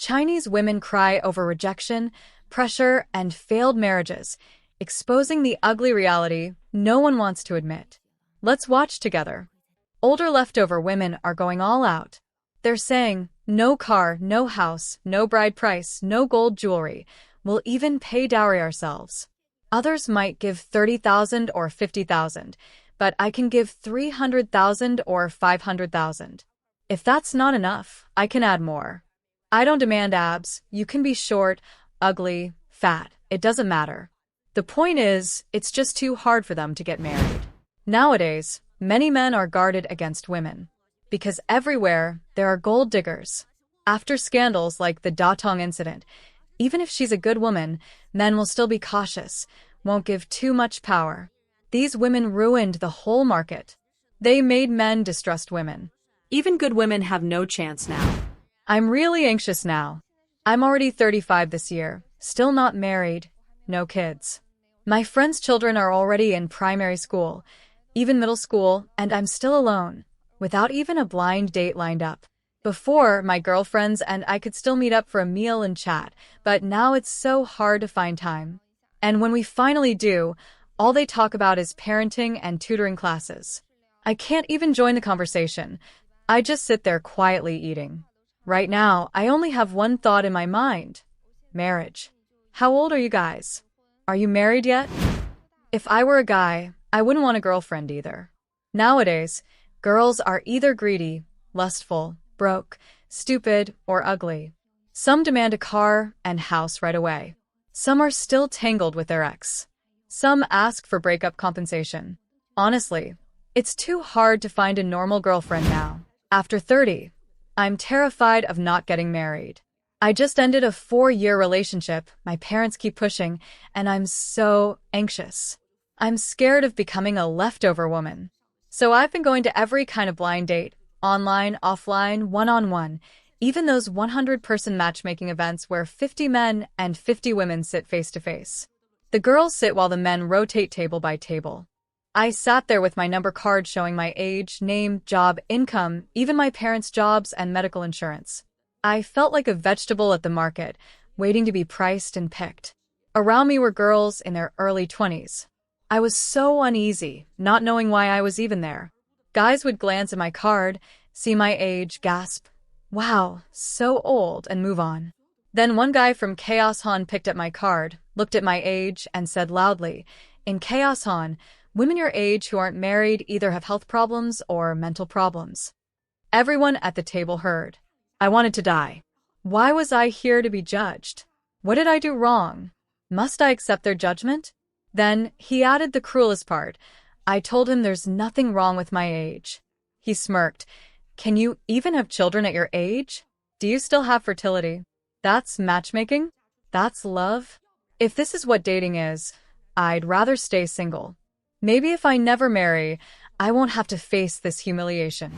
Chinese women cry over rejection, pressure, and failed marriages, exposing the ugly reality no one wants to admit. Let's watch together. Older leftover women are going all out. They're saying, no car, no house, no bride price, no gold jewelry. We'll even pay dowry ourselves. Others might give 30,000 or 50,000, but I can give 300,000 or 500,000. If that's not enough, I can add more. I don't demand abs. You can be short, ugly, fat. It doesn't matter. The point is, it's just too hard for them to get married. Nowadays, many men are guarded against women. Because everywhere, there are gold diggers. After scandals like the Datong incident, even if she's a good woman, men will still be cautious, won't give too much power. These women ruined the whole market. They made men distrust women. Even good women have no chance now. I'm really anxious now. I'm already 35 this year, still not married, no kids. My friends' children are already in primary school, even middle school, and I'm still alone, without even a blind date lined up. Before, my girlfriends and I could still meet up for a meal and chat, but now it's so hard to find time. And when we finally do, all they talk about is parenting and tutoring classes. I can't even join the conversation. I just sit there quietly eating. Right now, I only have one thought in my mind. Marriage. How old are you guys? Are you married yet? If I were a guy, I wouldn't want a girlfriend either. Nowadays, girls are either greedy, lustful, broke, stupid, or ugly. Some demand a car and house right away. Some are still tangled with their ex. Some ask for breakup compensation. Honestly, it's too hard to find a normal girlfriend now. After 30, I'm terrified of not getting married. I just ended a 4-year relationship, my parents keep pushing, and I'm so anxious. I'm scared of becoming a leftover woman. So I've been going to every kind of blind date, online, offline, one-on-one, even those 100-person matchmaking events where 50 men and 50 women sit face-to-face. The girls sit while the men rotate table by table. I sat there with my number card showing my age, name, job, income, even my parents' jobs and medical insurance. I felt like a vegetable at the market, waiting to be priced and picked. Around me were girls in their early 20s. I was so uneasy, not knowing why I was even there. Guys would glance at my card, see my age, gasp, "Wow, so old," and move on. Then one guy from Chaos Han picked up my card, looked at my age, and said loudly, "In Chaos Han, women your age who aren't married either have health problems or mental problems." Everyone at the table heard. I wanted to die. Why was I here to be judged? What did I do wrong? Must I accept their judgment? Then he added the cruelest part. I told him there's nothing wrong with my age. He smirked. Can you even have children at your age? Do you still have fertility? That's matchmaking? That's love? If this is what dating is, I'd rather stay single. Maybe if I never marry, I won't have to face this humiliation.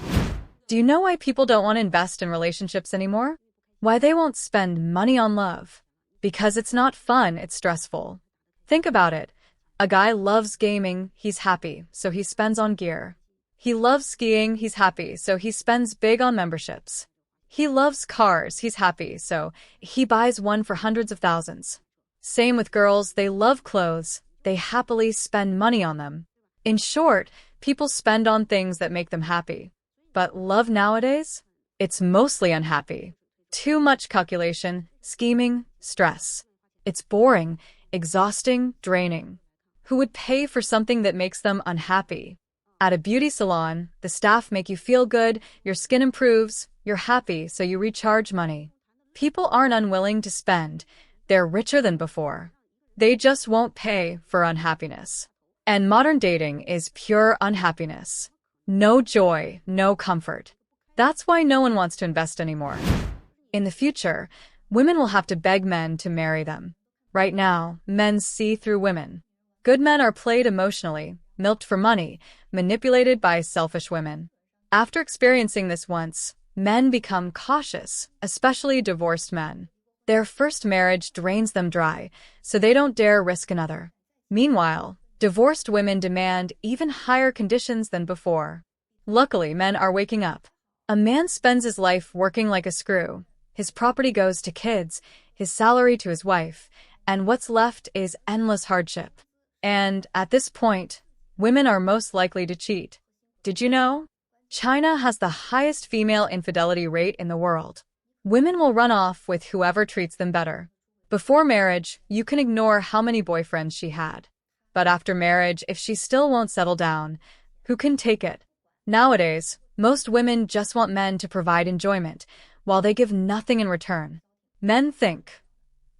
Do you know why people don't want to invest in relationships anymore? Why they won't spend money on love? Because it's not fun, it's stressful. Think about it. A guy loves gaming, he's happy, so he spends on gear. He loves skiing, he's happy, so he spends big on memberships. He loves cars, he's happy, so he buys one for hundreds of thousands. Same with girls, they love clothes, they happily spend money on them. In short, people spend on things that make them happy. But love nowadays? It's mostly unhappy. Too much calculation, scheming, stress. It's boring, exhausting, draining. Who would pay for something that makes them unhappy? At a beauty salon, the staff make you feel good, your skin improves, you're happy, so you recharge money. People aren't unwilling to spend, they're richer than before. They just won't pay for unhappiness. And modern dating is pure unhappiness. No joy, no comfort. That's why no one wants to invest anymore. In the future, women will have to beg men to marry them. Right now, men see through women. Good men are played emotionally, milked for money, manipulated by selfish women. After experiencing this once, men become cautious, especially divorced men. Their first marriage drains them dry, so they don't dare risk another. Meanwhile, divorced women demand even higher conditions than before. Luckily, men are waking up. A man spends his life working like a screw. His property goes to kids, his salary to his wife, and what's left is endless hardship. And at this point, women are most likely to cheat. Did you know? China has the highest female infidelity rate in the world. Women will run off with whoever treats them better. Before marriage, you can ignore how many boyfriends she had. But after marriage, if she still won't settle down, who can take it? Nowadays, most women just want men to provide enjoyment, while they give nothing in return. Men think,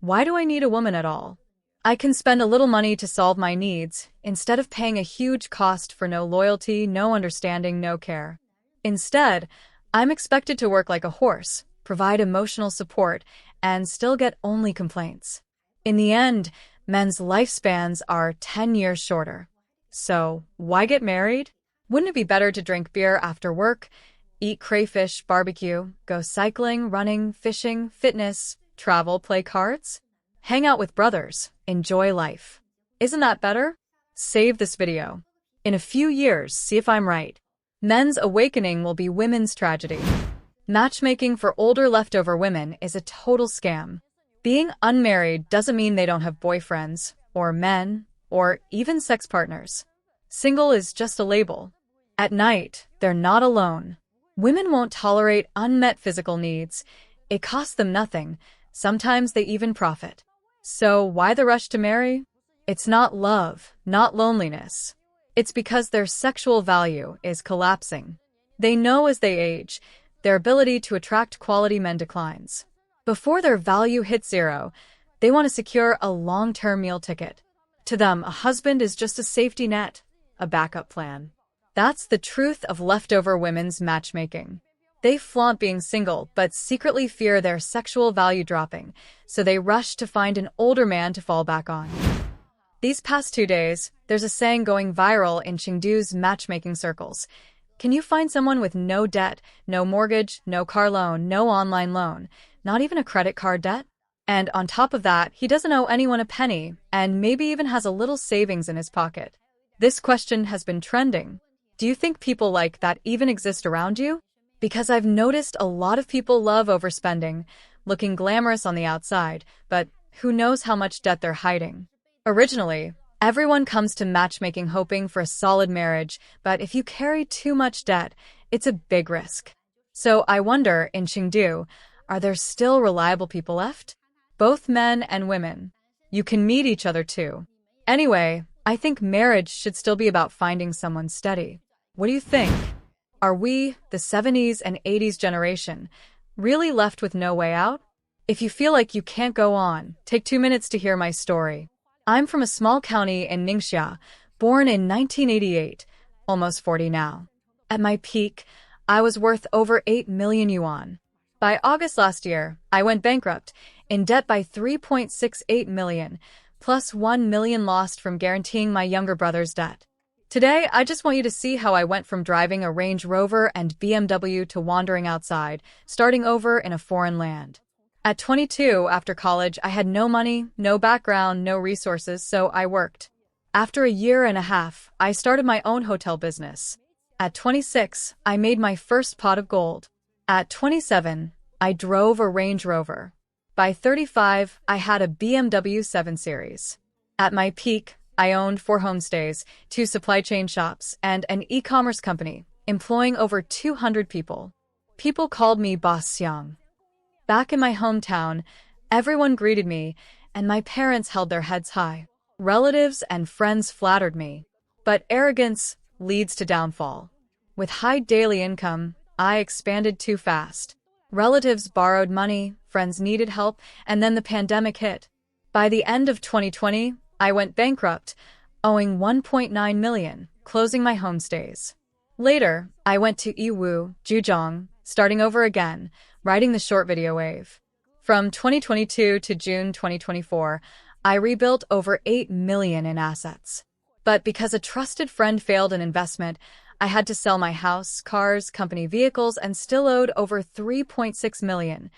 why do I need a woman at all? I can spend a little money to solve my needs, instead of paying a huge cost for no loyalty, no understanding, no care. Instead, I'm expected to work like a horse, provide emotional support, and still get only complaints. In the end, men's lifespans are 10 years shorter. So, why get married? Wouldn't it be better to drink beer after work, eat crayfish, barbecue, go cycling, running, fishing, fitness, travel, play cards? Hang out with brothers, enjoy life. Isn't that better? Save this video. In a few years, see if I'm right. Men's awakening will be women's tragedy. Matchmaking for older leftover women is a total scam. Being unmarried doesn't mean they don't have boyfriends, or men, or even sex partners. Single is just a label. At night, they're not alone. Women won't tolerate unmet physical needs. It costs them nothing. Sometimes they even profit. So why the rush to marry? It's not love, not loneliness. It's because their sexual value is collapsing. They know as they age, their ability to attract quality men declines. Before their value hits zero, they want to secure a long-term meal ticket. To them, a husband is just a safety net, a backup plan. That's the truth of leftover women's matchmaking. They flaunt being single, but secretly fear their sexual value dropping, so they rush to find an older man to fall back on. These past 2 days, there's a saying going viral in Chengdu's matchmaking circles. Can you find someone with no debt, no mortgage, no car loan, no online loan, not even a credit card debt? And on top of that, he doesn't owe anyone a penny, and maybe even has a little savings in his pocket. This question has been trending. Do you think people like that even exist around you? Because I've noticed a lot of people love overspending, looking glamorous on the outside, but who knows how much debt they're hiding. Originally, everyone comes to matchmaking hoping for a solid marriage, but if you carry too much debt, it's a big risk. So I wonder, in Chengdu, are there still reliable people left? Both men and women. You can meet each other too. Anyway, I think marriage should still be about finding someone steady. What do you think? Are we, the 70s and 80s generation, really left with no way out? If you feel like you can't go on, take 2 minutes to hear my story. I'm from a small county in Ningxia, born in 1988, almost 40 now. At my peak, I was worth over 8 million yuan. By August last year, I went bankrupt, in debt by 3.68 million, plus 1 million lost from guaranteeing my younger brother's debt. Today, I just want you to see how I went from driving a Range Rover and BMW to wandering outside, starting over in a foreign land. At 22, after college, I had no money, no background, no resources, so I worked. After a year and a half, I started my own hotel business. At 26, I made my first pot of gold. At 27, I drove a Range Rover. By 35, I had a BMW 7 Series. At my peak, I owned 4 homestays, 2 supply chain shops, and an e-commerce company, employing over 200 people. People called me Boss Xiang. Back in my hometown, everyone greeted me, and my parents held their heads high. Relatives and friends flattered me. But arrogance leads to downfall. With high daily income, I expanded too fast. Relatives borrowed money, friends needed help, and then the pandemic hit. By the end of 2020, I went bankrupt, owing 1.9 million, closing my homestays. Later, I went to Yiwu, Zhejiang, starting over again, riding the short video wave. From 2022 to June 2024, I rebuilt over 8 million in assets. But because a trusted friend failed an investment, I had to sell my house, cars, company vehicles, and still owed over 3.6 million.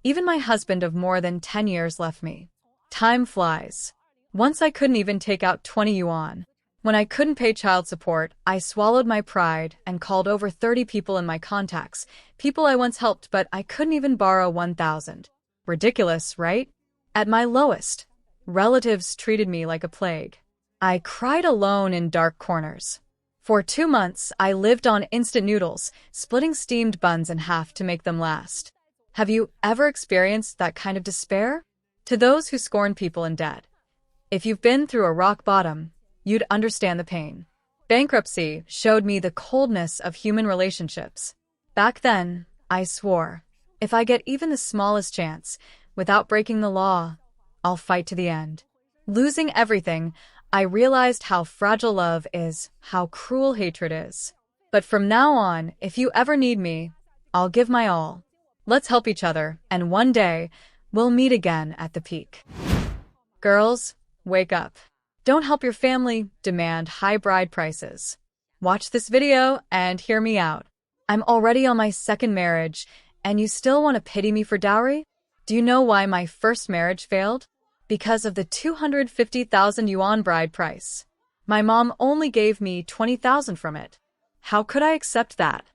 Even my husband of more than 10 years left me. Time flies. Once I couldn't even take out 20 yuan. When I couldn't pay child support, I swallowed my pride and called over 30 people in my contacts, people I once helped but I couldn't even borrow 1,000. Ridiculous, right? At my lowest, relatives treated me like a plague. I cried alone in dark corners. For 2 months, I lived on instant noodles, splitting steamed buns in half to make them last. Have you ever experienced that kind of despair? To those who scorn people in debt, if you've been through a rock bottom, you'd understand the pain. Bankruptcy showed me the coldness of human relationships. Back then, I swore, if I get even the smallest chance, without breaking the law, I'll fight to the end. Losing everything, I realized how fragile love is, how cruel hatred is. But from now on, if you ever need me, I'll give my all. Let's help each other, and one day, we'll meet again at the peak. Girls, wake up. Don't help your family demand high bride prices. Watch this video and hear me out. I'm already on my second marriage, and you still want to pity me for dowry? Do you know why my first marriage failed? Because of the 250,000 yuan bride price. My mom only gave me 20,000 from it. How could I accept that?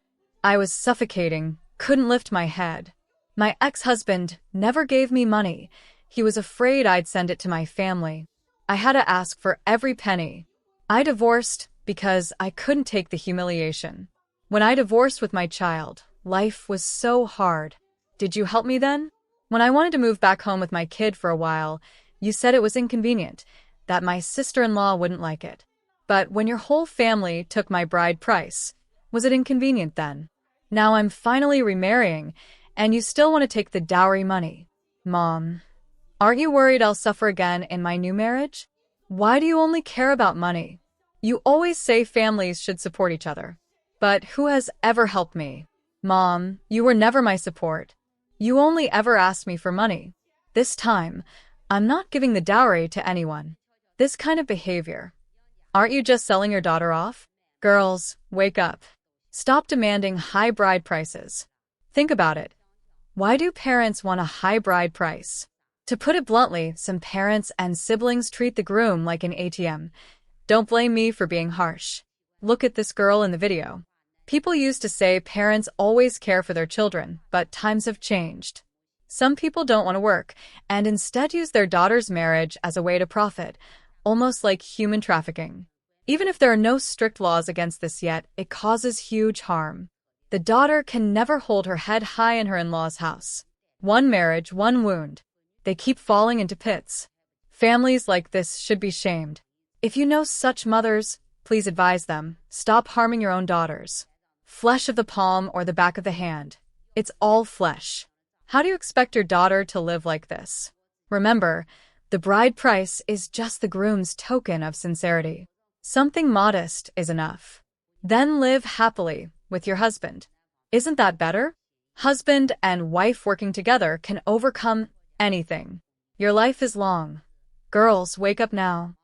I was suffocating, couldn't lift my head. My ex-husband never gave me money. He was afraid I'd send it to my family. I had to ask for every penny. I divorced because I couldn't take the humiliation. When I divorced with my child, life was so hard. Did you help me then? When I wanted to move back home with my kid for a while, you said it was inconvenient, that my sister-in-law wouldn't like it. But when your whole family took my bride price, was it inconvenient then? Now I'm finally remarrying, and you still want to take the dowry money. Mom, aren't you worried I'll suffer again in my new marriage? Why do you only care about money? You always say families should support each other. But who has ever helped me? Mom, you were never my support. You only ever asked me for money. This time, I'm not giving the dowry to anyone. This kind of behavior. Aren't you just selling your daughter off? Girls, wake up. Stop demanding high bride prices. Think about it. Why do parents want a high bride price? To put it bluntly, some parents and siblings treat the groom like an ATM. Don't blame me for being harsh. Look at this girl in the video. People used to say parents always care for their children, but times have changed. Some people don't want to work, and instead use their daughter's marriage as a way to profit, almost like human trafficking. Even if there are no strict laws against this yet, it causes huge harm. The daughter can never hold her head high in her in-laws' house. One marriage, one wound. They keep falling into pits. Families like this should be shamed. If you know such mothers, please advise them. Stop harming your own daughters. Flesh of the palm or the back of the hand. It's all flesh. How do you expect your daughter to live like this? Remember, the bride price is just the groom's token of sincerity. Something modest is enough. Then live happily with your husband. Isn't that better? Husband and wife working together can overcome anything. Your life is long. Girls, wake up now.